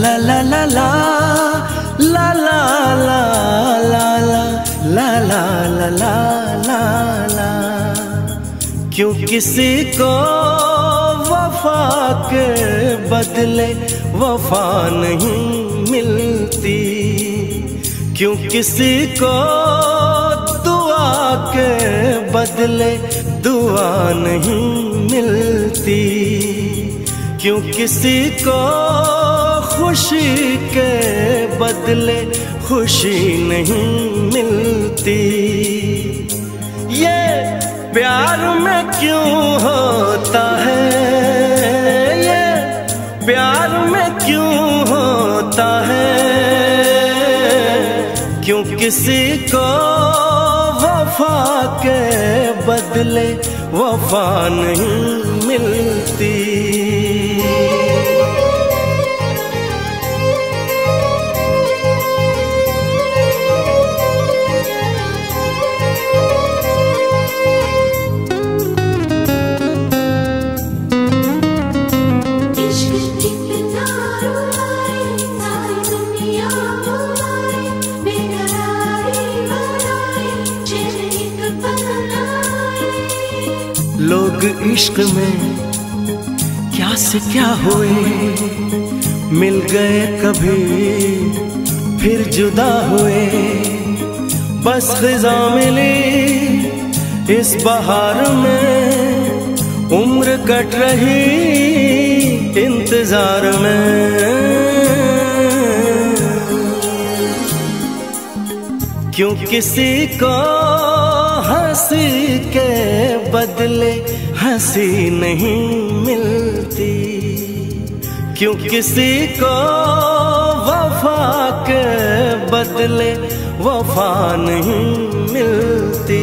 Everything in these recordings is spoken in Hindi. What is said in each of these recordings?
ला ला ला ला ला ला ला ला ला ला ला ला ला ला। क्यों किसी को वफा के बदले वफा नहीं मिलती, क्यों किसी को दुआ के बदले दुआ नहीं मिलती, क्यों किसी को खुशी के बदले खुशी नहीं मिलती। ये प्यार में क्यों होता है, ये प्यार में क्यों होता है, क्यों किसी को वफा के बदले वफा नहीं मिलती। लोग इश्क में क्या से क्या हुए, मिल गए कभी फिर जुदा हुए। बस ख़िज़ा मिली इस बहार में, उम्र कट रही इंतजार में। क्यों किसी को हंसी के बदले हंसी नहीं मिलती, क्यों किसी को वफा के बदले वफा नहीं मिलती।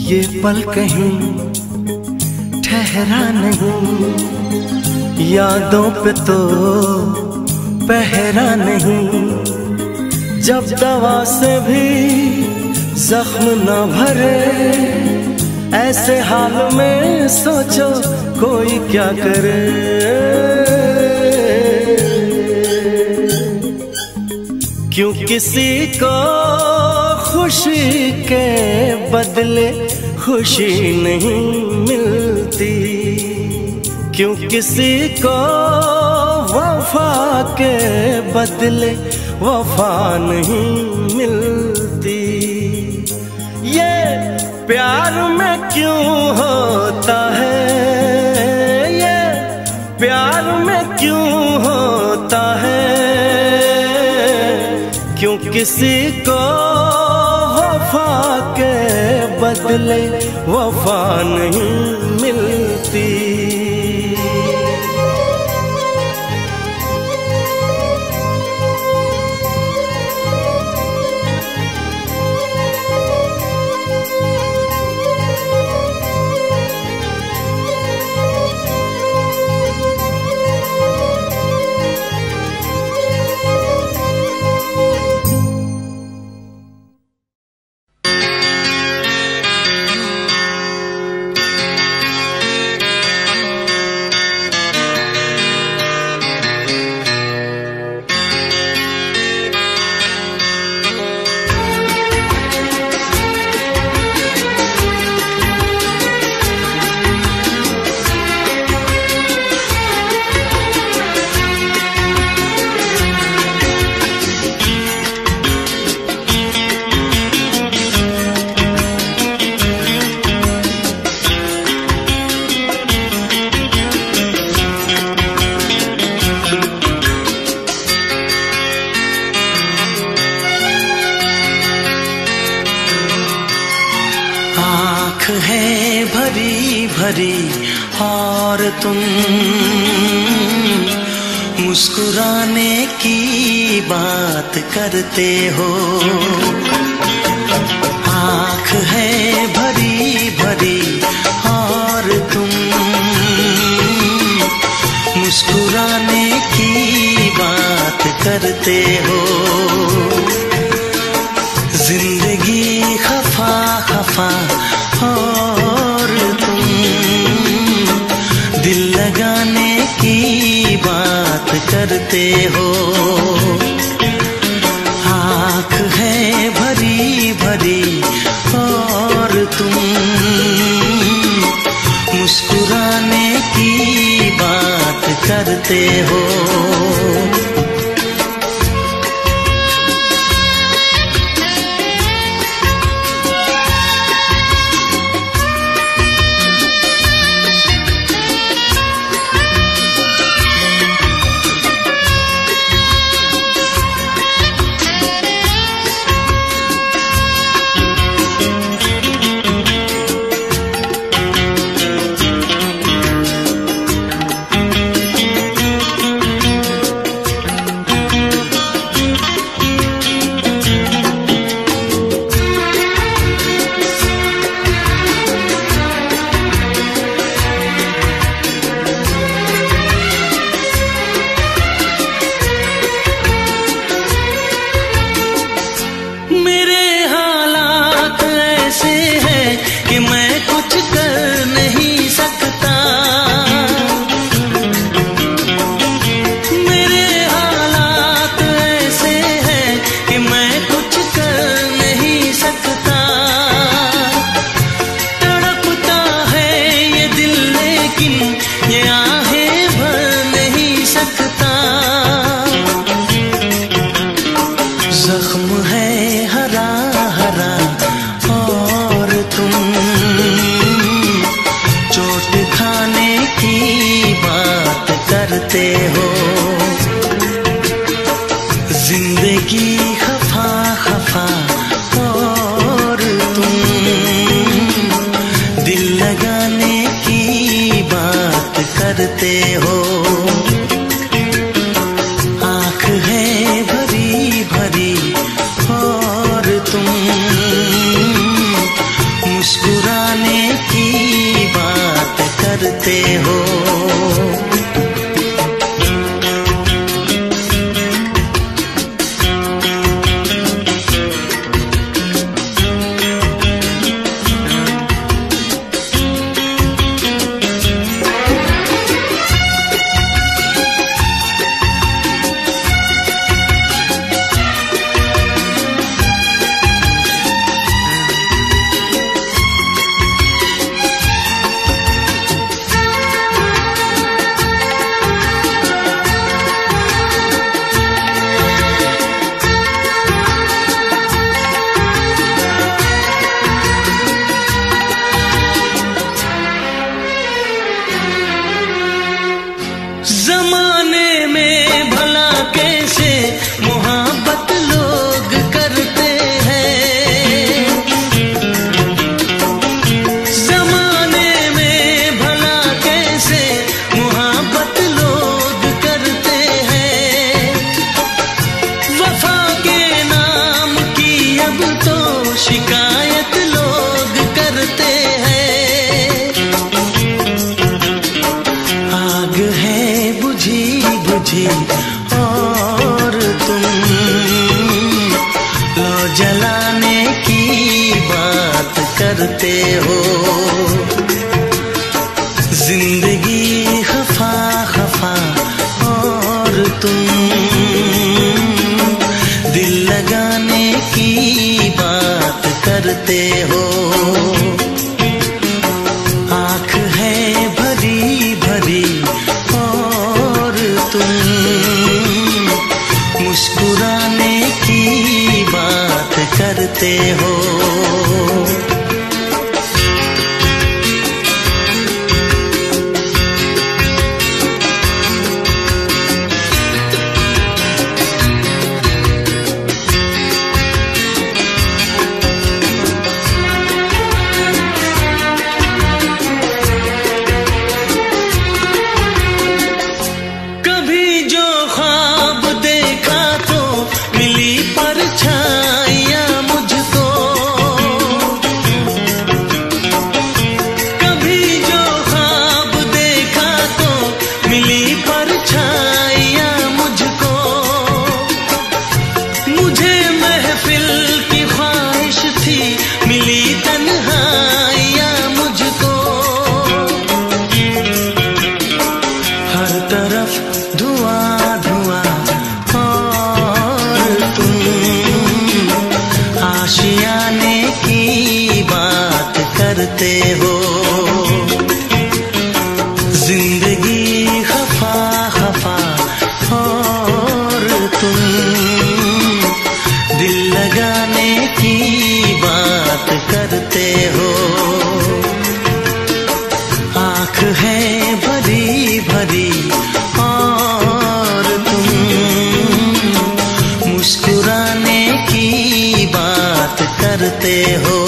ये पल कहीं ठहरा नहीं, यादों पे तो पहरा नहीं। जब दवा से भी जख्म न भरे, ऐसे हाल में सोचो कोई क्या करे। क्यों किसी को खुशी के बदले खुशी नहीं मिलती, क्यों किसी को वफा के बदले वफा नहीं मिलती। ये प्यार में क्यों होता है, ये प्यार में क्यों होता है, क्यों किसी को वफा के बदले वफा नहीं मिलती। भरी और तुम मुस्कुराने की बात करते हो। आँख है भरी भरी और तुम मुस्कुराने की बात करते हो। जिंदगी खफा खफा और तुम दिल लगाने की बात करते हो। आँख है भरी भरी और तुम मुस्कुराने की बात करते हो। कि मैं कुछ कर नहीं सकता। मेरे हालात ऐसे हैं कि मैं कुछ कर नहीं सकता। तड़पता है ये दिल लेकिन ये आहें भर नहीं सकता। जख्म है हरा हरा और तुम चोट खाने की बात करते हो। जिंदगी खफा खफा और तुम दिल लगाने की बात करते हो। आँख है भरी भरी और तुम मुस्कुराने की बात करते हो। जमाने में भला कैसे मोहब्बत लोग करते हैं। जमाने में भला कैसे मोहब्बत लोग करते हैं। वफा के नाम की अब तो शिकायत लोग करते हैं। आग है बुझी बुझी और तुम लो जलाने की बात करते हो। जिंदगी खफा खफा और तुम दिल लगाने की बात करते हो। आँख है भरी भरी और तुम मुस्कुराने की बात करते हो। करते हो। जिंदगी खफा खफा और तुम दिल लगाने की बात करते हो। आँख है भरी भरी और तुम मुस्कुराने की बात करते हो।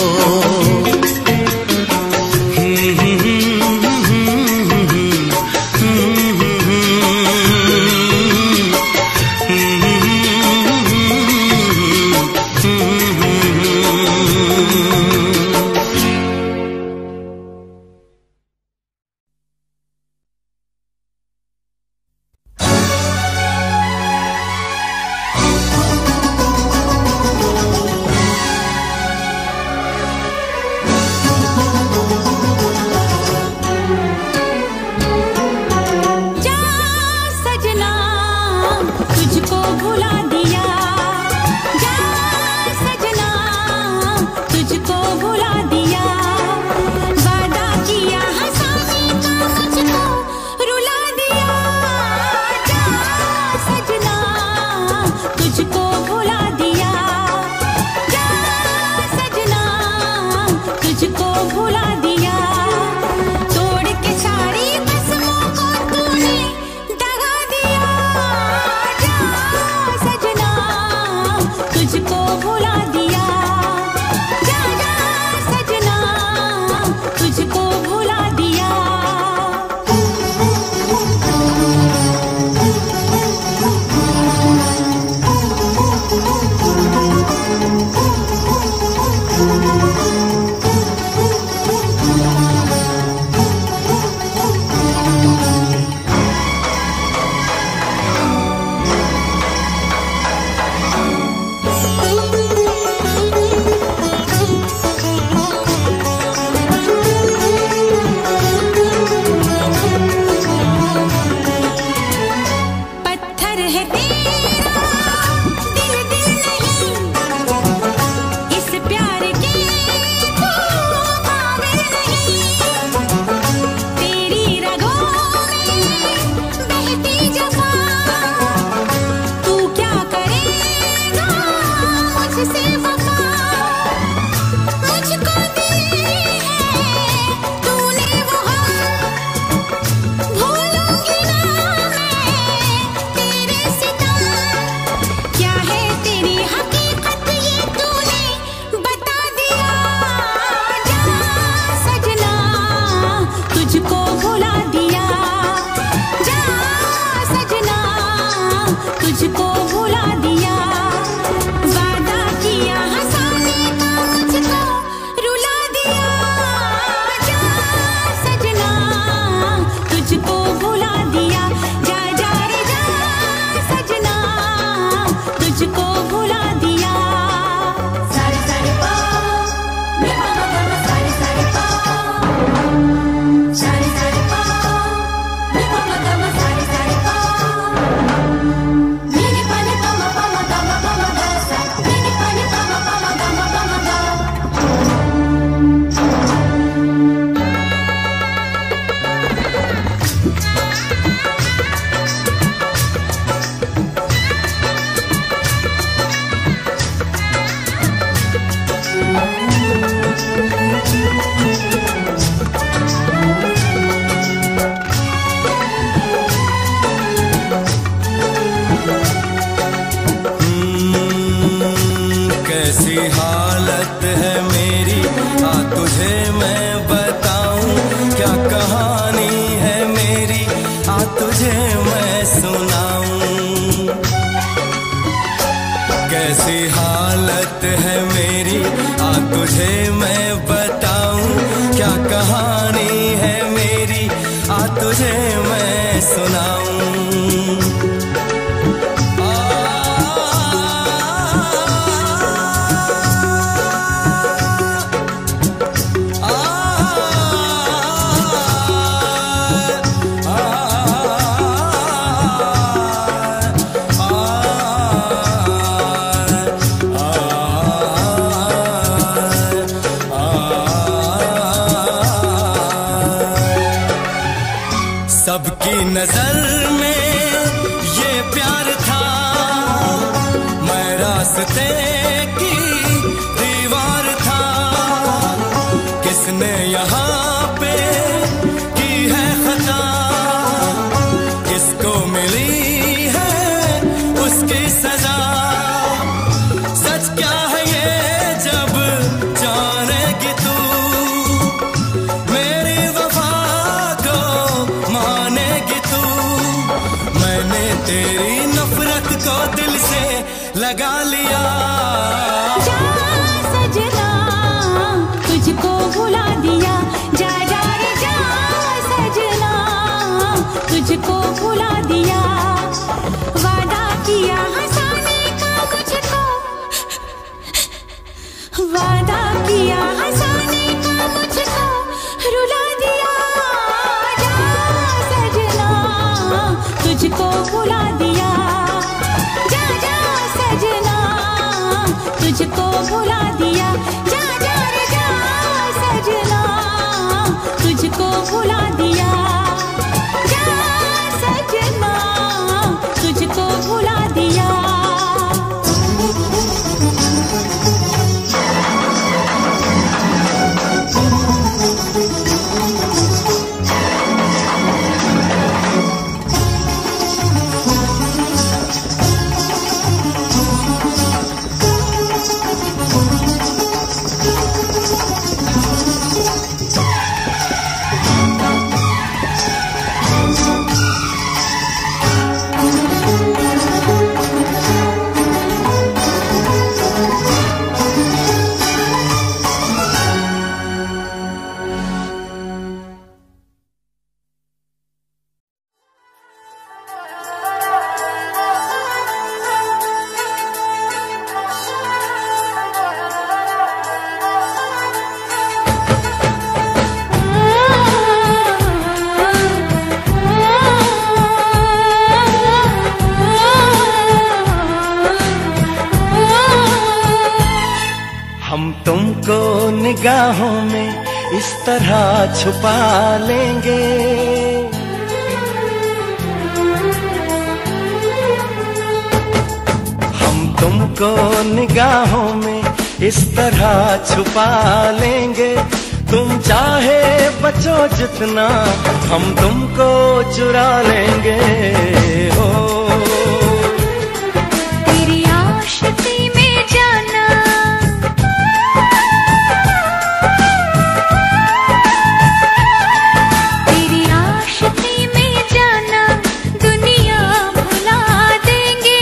सबकी नजर में ये प्यार था, मैं रास्ते की दीवार था। किसने यहाँ पे की है खता, किसको मिली है उसकी सजा। सच क्या है ये जब जानेगी तू, मेरी वफा को मानेगी तू। मैंने तेरी नफरत को दिल से लगा लिया। जा सजना तुझको भुला दिया, जा जा रे जा सजना तुझको भुला दिया। वादा किया हंसाने का मुझको, वादा किया हंसाने का मुझको रुला दिया। जा सजना तुझको भुला दिया, जा जा सजना तुझको भुला दिया। जा जा रे जा सजना तुझको भुला दिया, जा सजना तुझको भुला दिया। हम तुमको निगाहों में इस तरह छुपा लेंगे, हम तुमको निगाहों में इस तरह छुपा लेंगे। तुम चाहे बचो जितना हम तुमको चुरा लेंगे। हो तेरी आशिकी में जाना, तेरी आशिकी में जाना दुनिया भुला देंगे।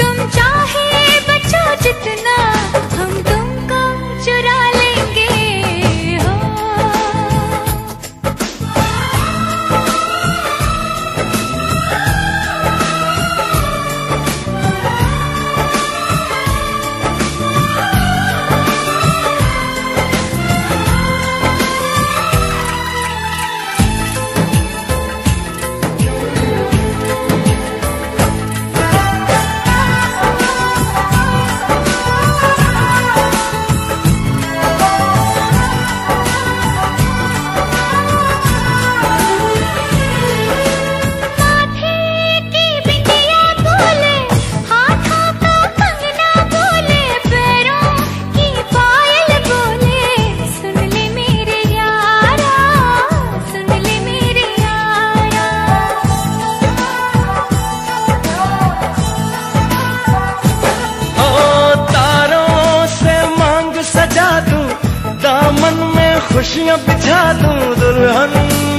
तुम चाहे बचो जितना हम तुमको चुरा लेंगे। हो खुशियाँ बिछा दूं, दुल्हन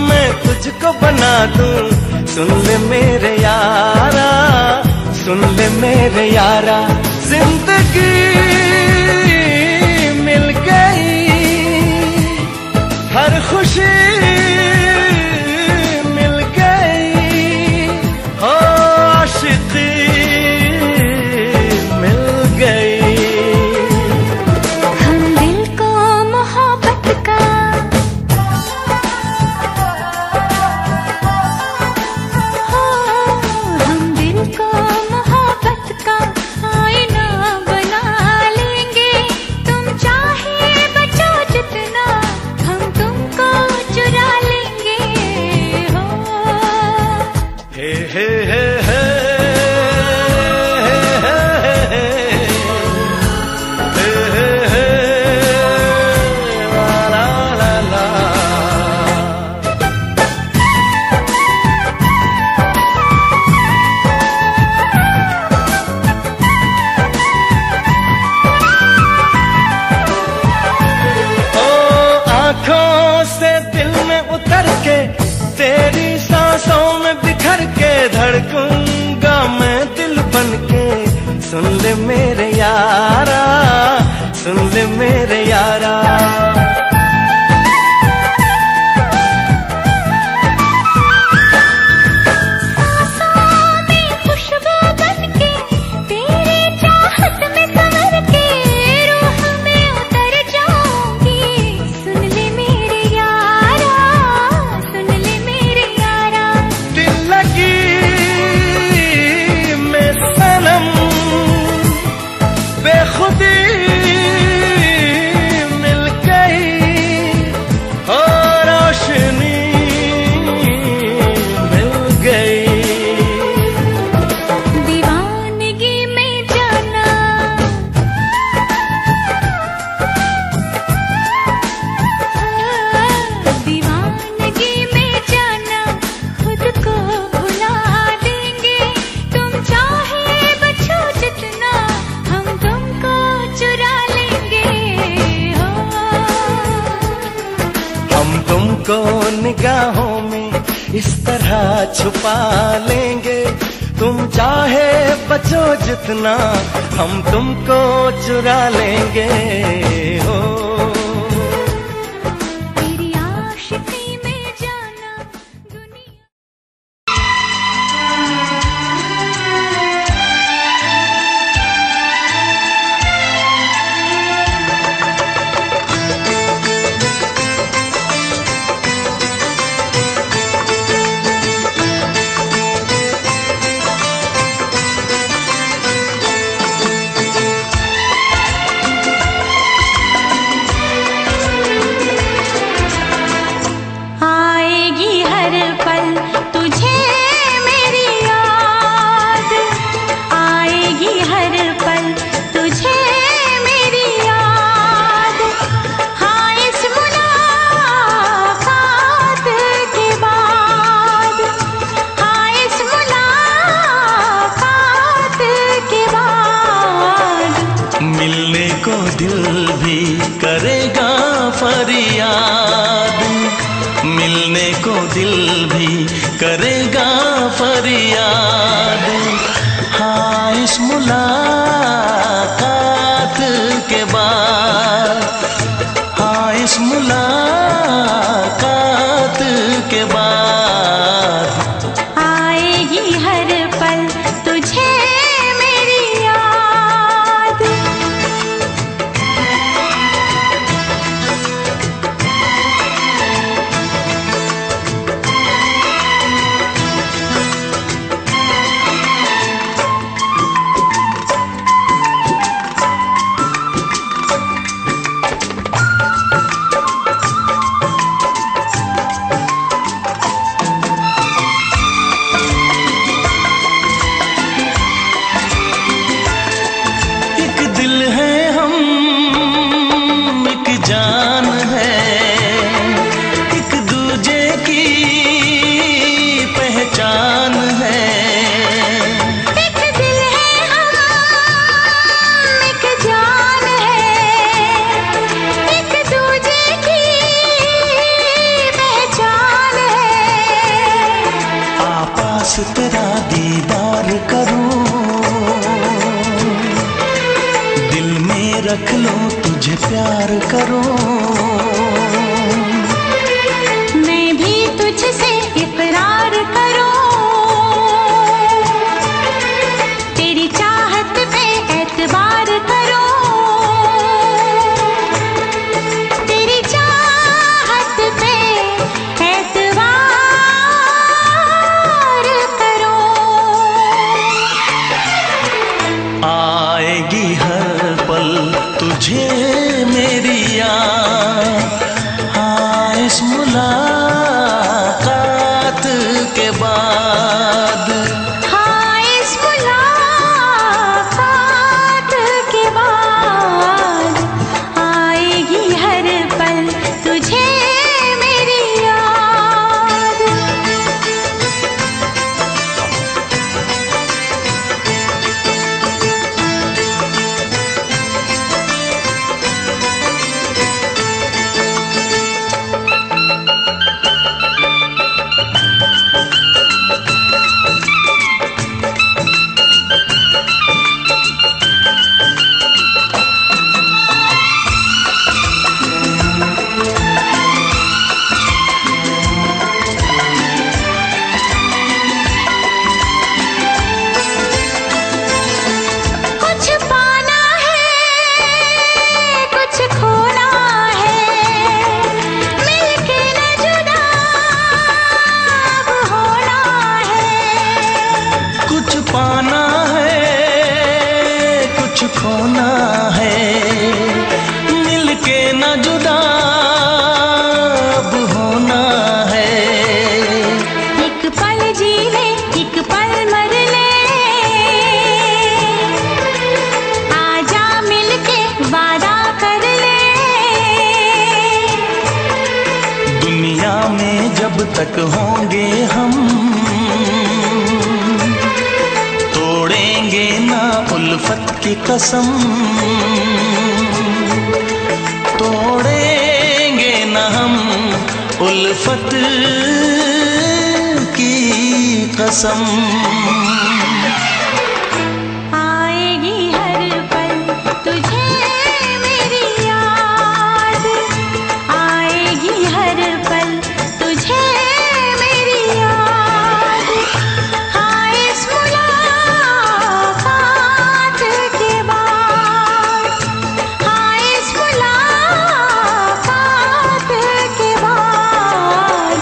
मैं तुझको बना दूं। सुन ले मेरे यारा, सुन ले मेरे यारा, जिंदगी मिल गई, हर खुशी मिल गई। हो आशिकी मिल गई। धड़कूंगा मैं दिल बनके, सुन ले मेरे यारा, सुन ले मेरे यारा। निगाहों में इस तरह छुपा लेंगे, तुम चाहे बचो जितना, हम तुमको चुरा लेंगे हो। तेरी आशिकी में जाना दुनिया। दिल भी करेगा फरियाद, मिलने को दिल भी करेगा फरियाद। हाँ इस मुलाकात के बाद, हाँ इस मुलाकात के बाद आएगी हर पल तुझे मेरी याद। तेरा दीदार करूं, दिल में रख लो तुझे प्यार करूं, मैं भी तुझसे इकरार करूं, तेरी चाहत पे एतबार करूं, तेरी चाहत पे एतबार करूं। आएगी हर पल तुझे मेरी याद, कब तक होंगे हम, तोड़ेंगे ना उल्फत की कसम, तोड़ेंगे ना हम उल्फत की कसम। आएगी हर पल तुझे मेरी याद, आएगी हर पल तुझे मेरी याद। हाँ इस मुलाकात के बाद, हाँ इस मुलाकात के बाद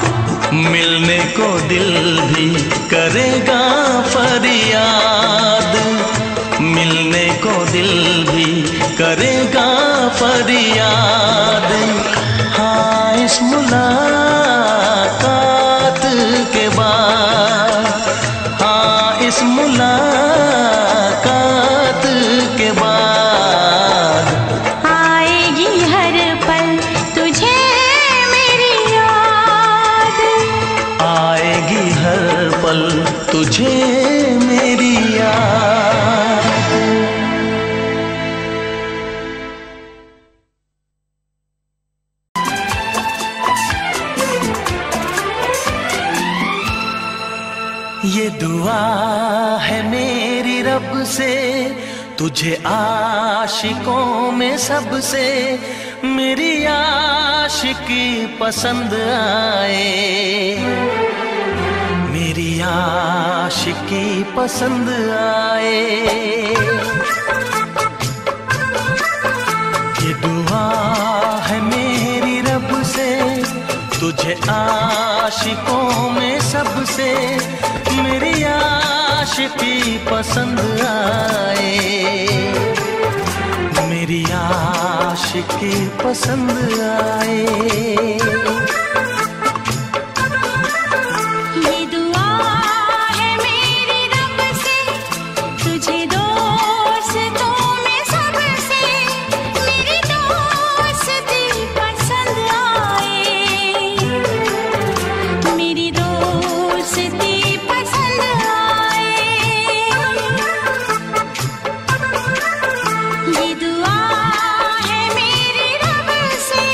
मिलने को दिल भी करेगा फरियाद, मिलने को दिल भी करेगा फरियाद। हाँ इस मुलाकात के बाद, हाँ इस मुलाकात के बाद आएगी हर पल तुझे मेरी याद, आएगी हर पल तुझे मेरी याद। ये दुआ है मेरी रब से तुझे आशिकों में सबसे, मेरी आशिकी पसंद आए, मेरी आशिकी पसंद आए। ये दुआ है मेरी रब से तुझे आशिकों में सबसे, मेरी आशिकी पसंद आए, मेरी आशिकी पसंद आए। ये दुआ है मेरी रब से तुझे दोस्तों में सबसे, मेरी दोस्ती पसंद आए, मेरी दोस्ती पसंद आए। ये दुआ है मेरी रब से।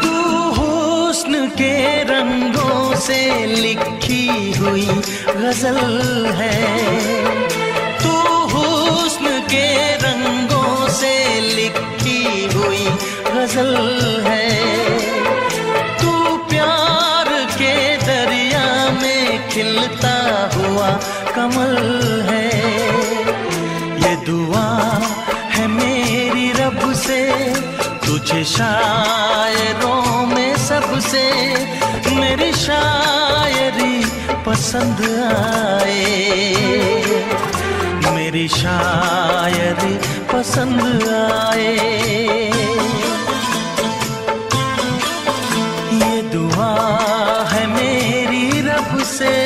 तू हुस्न के रंगों से लिखी हुई गजल है, तू हुस्न के रंगों से लिखी हुई गजल है, तू प्यार के दरिया में खिलता हुआ कमल है। ये दुआ है मेरी रब से तुझे शायरों में सबसे, मेरी शायरी पसंद आए, मेरी शायरी पसंद आए। ये दुआ है मेरी रब से।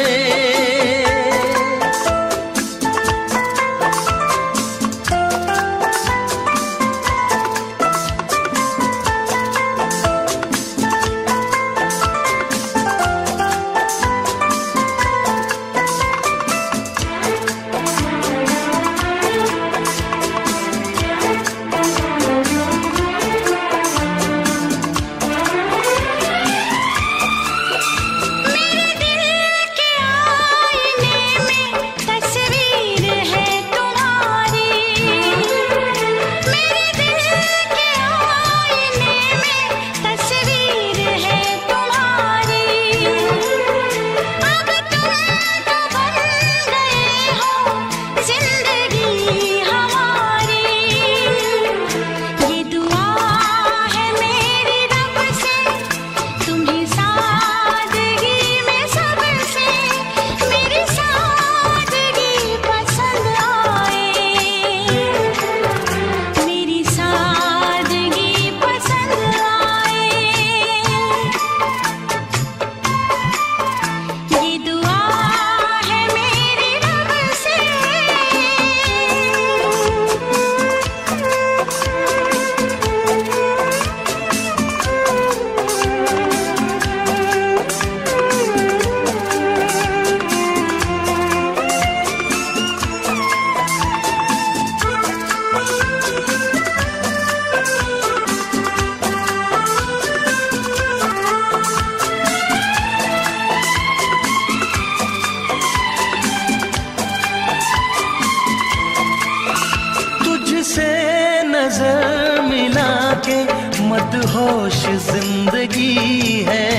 मदहोश जिंदगी है।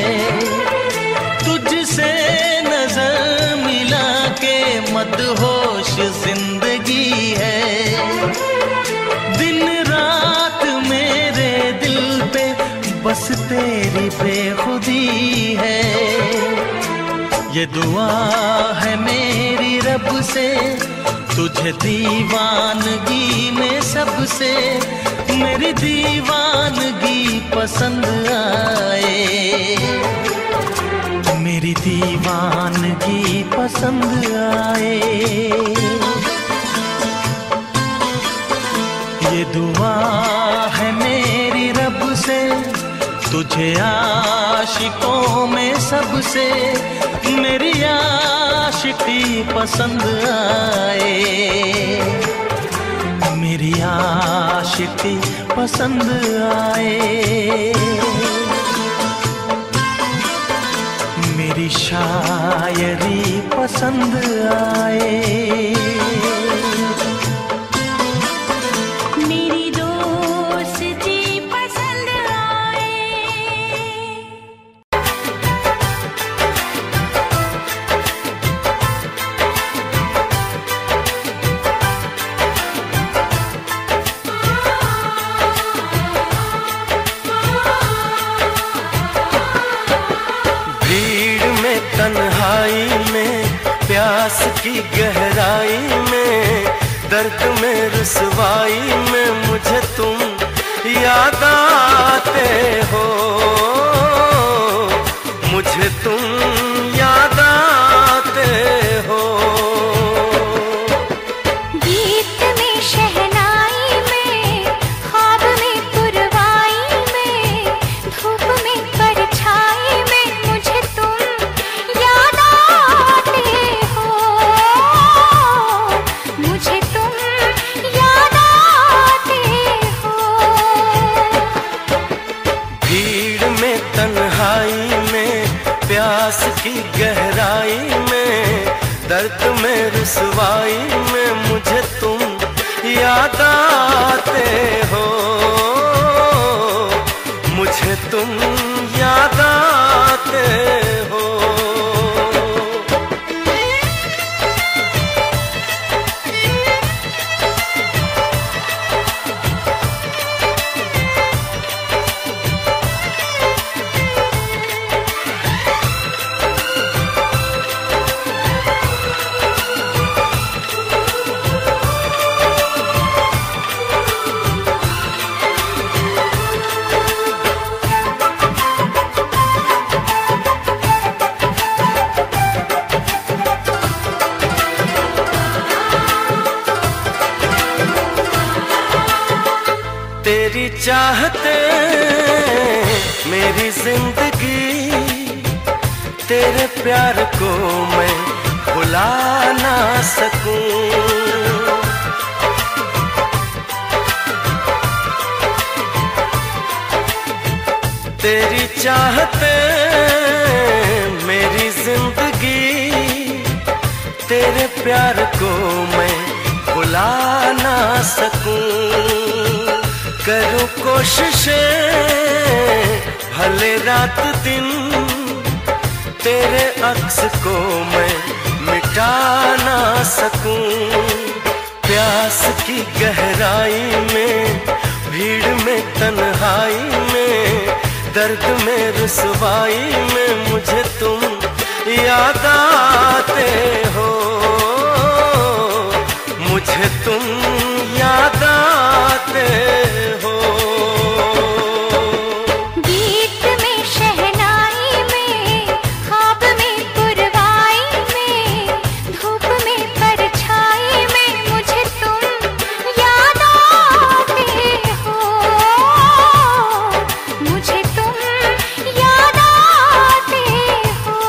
तुझसे नजर मिला के मदहोश जिंदगी है। दिन रात मेरे दिल पे बस तेरी बेखुदी है। ये दुआ है मेरी रब से, तुझे दीवानगी में सबसे मेरी दीवानगी पसंद आए। मेरी दीवानगी पसंद आए। ये दुआ है मेरी रब से, तुझे आशिकों में सबसे मेरी आशिकी पसंद आए। मेरी आशिकी पसंद आए। मेरी शायरी पसंद आए। मेरी दोस्ती पसंद आए। भीड़ में तन्हाई में प्यास की गहराई में दर्द में रुसवाई में मुझे तुम याद आते हो। मुझे तुम याद आते हो। गीत में शहनाई में ख्वाब में पुरवाई में धूप में परछाई में मुझे तुम याद आते हो। मुझे तुम याद आते हो। भीड़ में तन्हाई में प्यास की गहराई में दर्द में रुसवाई में मुझे तुम याद आते हो। मुझे तुम याद आते हो। तेरी चाहते मेरी जिंदगी, तेरे प्यार को मैं भुला ना सकूं। तेरी चाहते मेरी जिंदगी, तेरे प्यार को मैं भुला ना सकूं। करूं कोशिशें भले रात दिन, तेरे अक्स को मैं मिटा ना सकूं। प्यास की गहराई में, भीड़ में तन्हाई में, दर्द में रुसवाई में मुझे तुम याद आते हो। मुझे तुम याद आते हो। गीत में शहनाई में, ख्वाब में पुरवाई में, धूप में परछाई में मुझे तुम याद आते हो। मुझे तुम याद आते हो।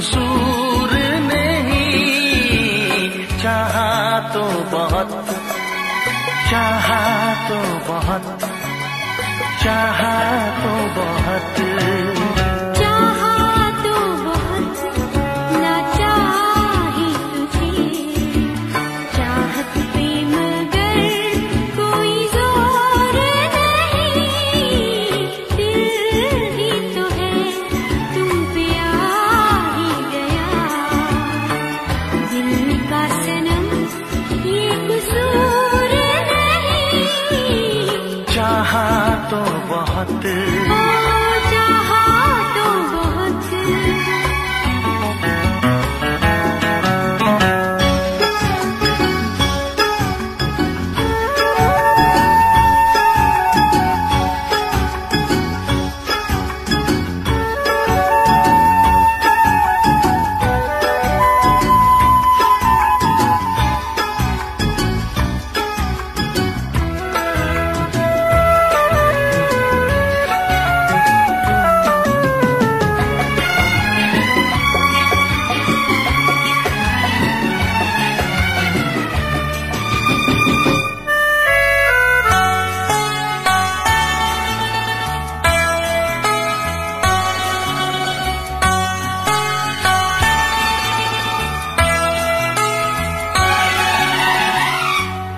कसूर नहीं। चाहा तो बहुत, चाहा तो बहुत, चाहा तो बहुत, चाहा तो बहुत, ना चाही तुझे। चाहत पे मगर कोई जोर नहीं। दिल ही तो है तुम पे आ ही गया। दिल का सनम ये कसूर नहीं। चाहा तो बहुत, चाहा तो बहुत।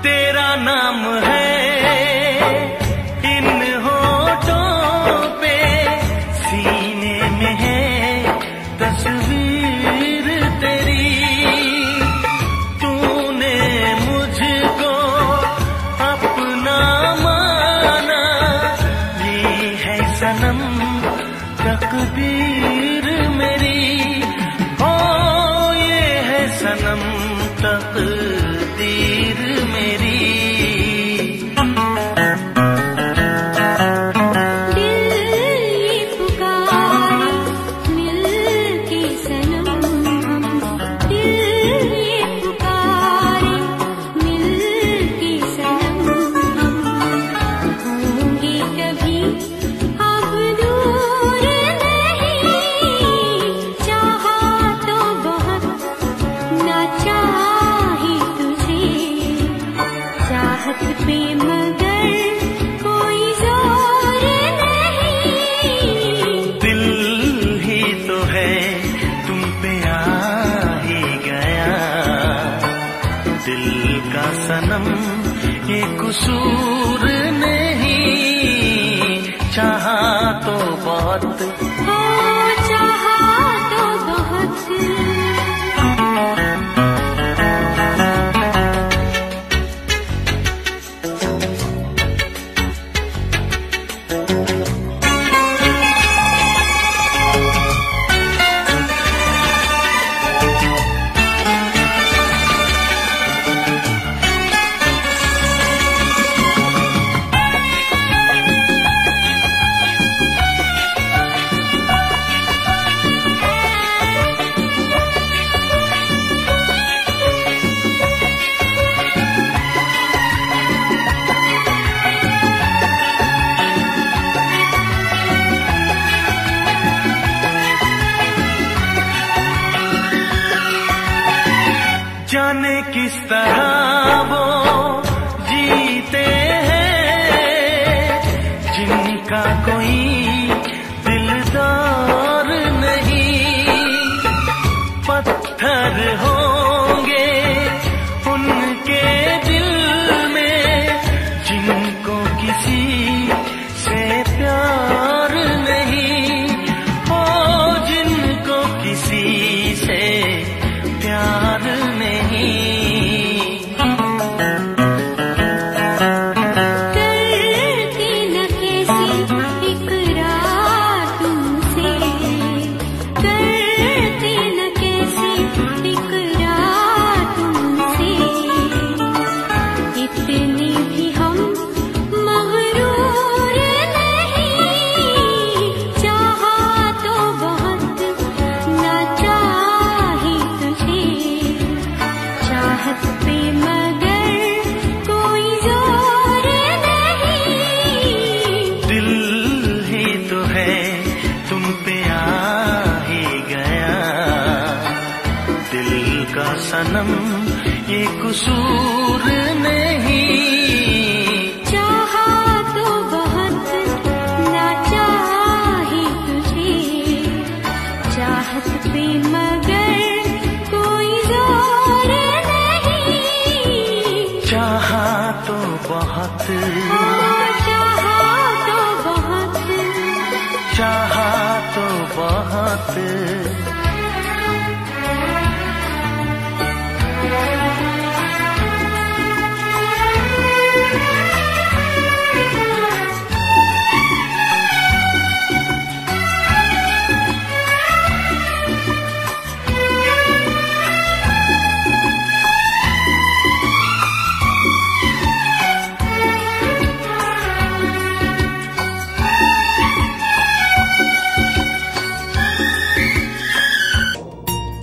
तेरा नाम है इन होठों पे, सीने में है तस्वीर तेरी। तूने मुझको अपना माना, ये है सनम तकदीर मेरी। ओ ये है सनम तकदीर मेरी। दिल ये पुकारे मिल के सनम हम। दिल ये पुकारे मिल के सनम हम। होंगे कभी अब दूर नहीं। चाहा तो बहुत, ना चाही तुझे। चाहत पे मगर कोई जोर नहीं। दिल ही तो है तुम पे आ ही गया। दिल का सनम ये कसूर नहीं। चाहा तो बहुत, चाहा तो बहुत। सनम ये कसूर नहीं। चाहा तो बहुत ना चाही तुझे, चाहत पे मगर कोई जोर नहीं। चाहा तो बहुत, चाहा तो बहुत, चाहा तो बहुत।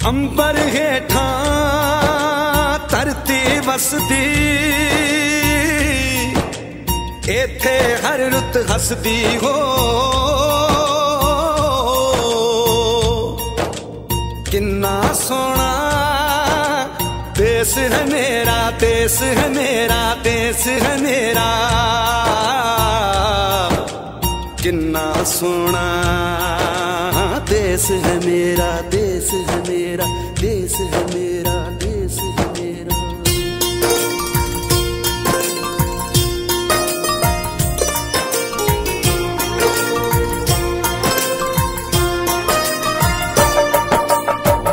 अंबर हेठा धरती वसदी, एथे हर रुत हसदी हो। किन्ना सोना देश है मेरा, देश है मेरा, देश है मेरा। किन्ना सोना देश है मेरा, देश है मेरा, देश है मेरा, देश है मेरा।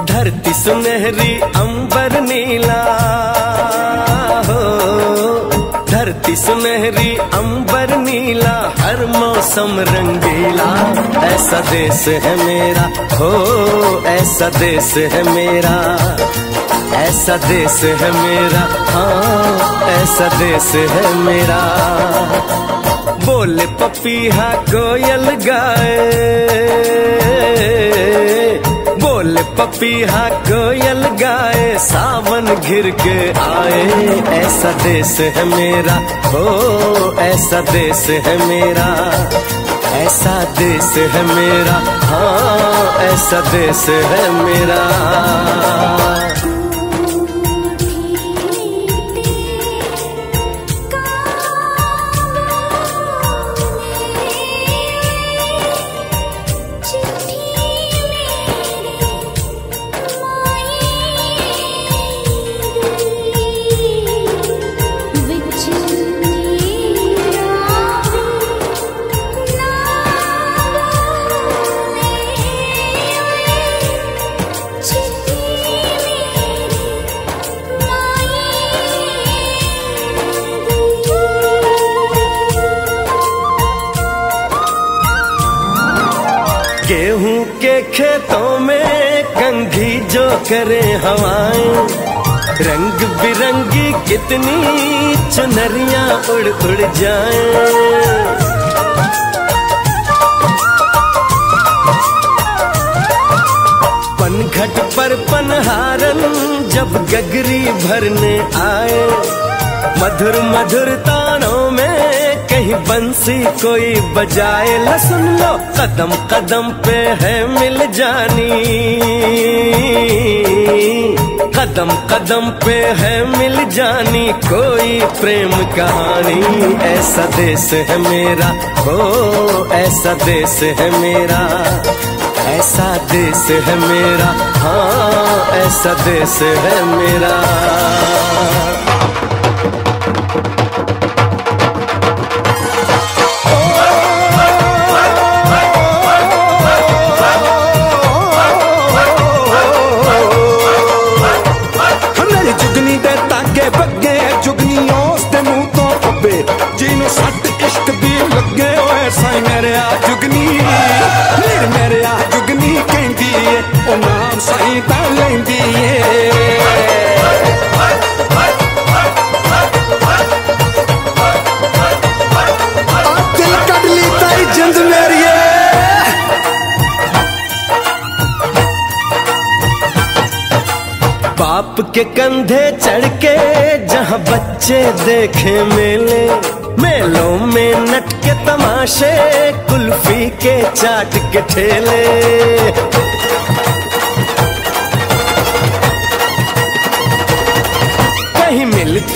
धरती सुनहरी अंबर नीला हो, धरती सुनहरी अंबर नीला, हर मौसम रंगीला। ऐसा देश है मेरा हो, ऐसा देश है मेरा, ऐसा देश है मेरा, हाँ ऐसा देश है मेरा। बोले पपीहा कोयल गाए, बोले पपीहा कोयल गाए, सावन घिर के आए। ऐसा देश है मेरा हो, ऐसा देश है मेरा, ऐसा देश है मेरा, हाँ ऐसा देश है मेरा। गेहूं के खेतों में कंघी जो करे हवाएं, रंग बिरंगी कितनी चुनरियां उड़ उड़ जाएं। पनघट पर पनहारन जब गगरी भरने आए, मधुर मधुर तानों में कहीं बंसी कोई बजाए। ल सुन लो कदम कदम पे है मिल जानी, कदम कदम पे है मिल जानी कोई प्रेम कहानी। ऐसा देश है मेरा हो, ऐसा देश है मेरा, ऐसा देश है मेरा, हाँ ऐसा देश है मेरा। जिन्हों सट इश्क दी लगे होए साई मेरे आ जुगनी, मेरे आ जुगनी कहंदी ए ओ नाम साई ता लैंदी ए। दिल कट ली ताई जिंद मेरी बाप के कंधे चढ़ के जहाँ बच्चे देखे मेले, मेलों में नट के तमाशे, कुल्फी के चाट के ठेले।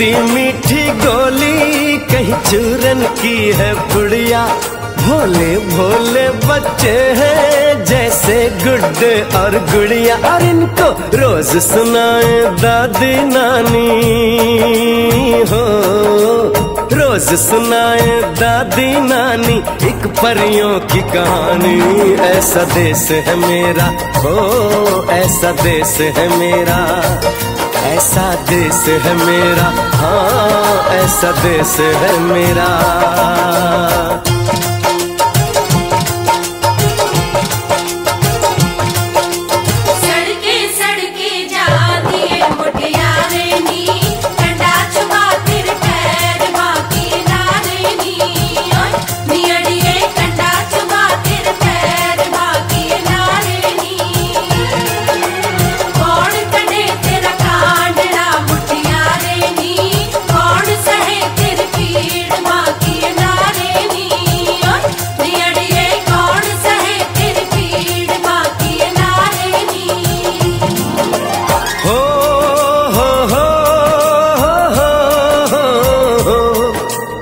मीठी मीठी गोली कहीं चूरन की है पुड़िया। भोले भोले बच्चे हैं जैसे गुड्डे और गुड़िया, और इनको रोज सुनाए दादी नानी हो, रोज सुनाए दादी नानी एक परियों की कहानी। ऐसा देश है मेरा, हो ऐसा देश है मेरा, ऐसा देश है मेरा, हाँ ऐसा देश है मेरा।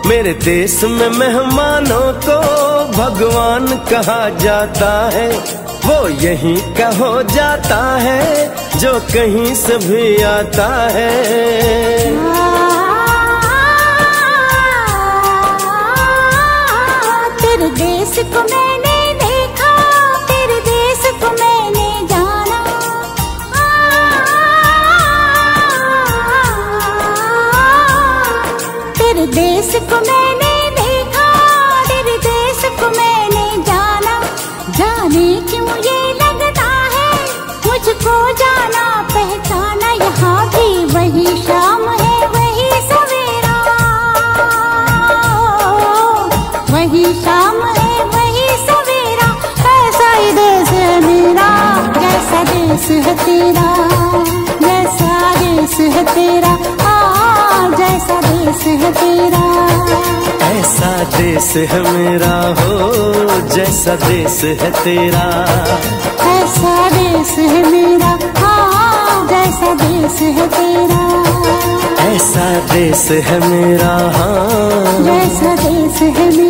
मेरे देश में मेहमानों को भगवान कहा जाता है, वो यहीं का हो जाता है जो कहीं से भी आता है। तेरे देश को मैंने देखा, तेरे देश को मैंने जाना, तेरे देश को मैंने देखा, तेरे देश को मैंने जाना। जाने क्यों ये लगता है मुझको जाना पहचाना, यहाँ भी वही शाम है वही सवेरा, वही शाम है वही सवेरा। ऐसा ही देश है मेरा, जैसा देश है तेरा, जैसा देश है तेरा, जैसा देश है तेरा। ऐसा देश है मेरा, हो जैसा देश है तेरा, ऐसा देश है मेरा, हाँ जैसा देश है तेरा। ऐसा देश है मेरा, हाँ जैसा देश है मेरा।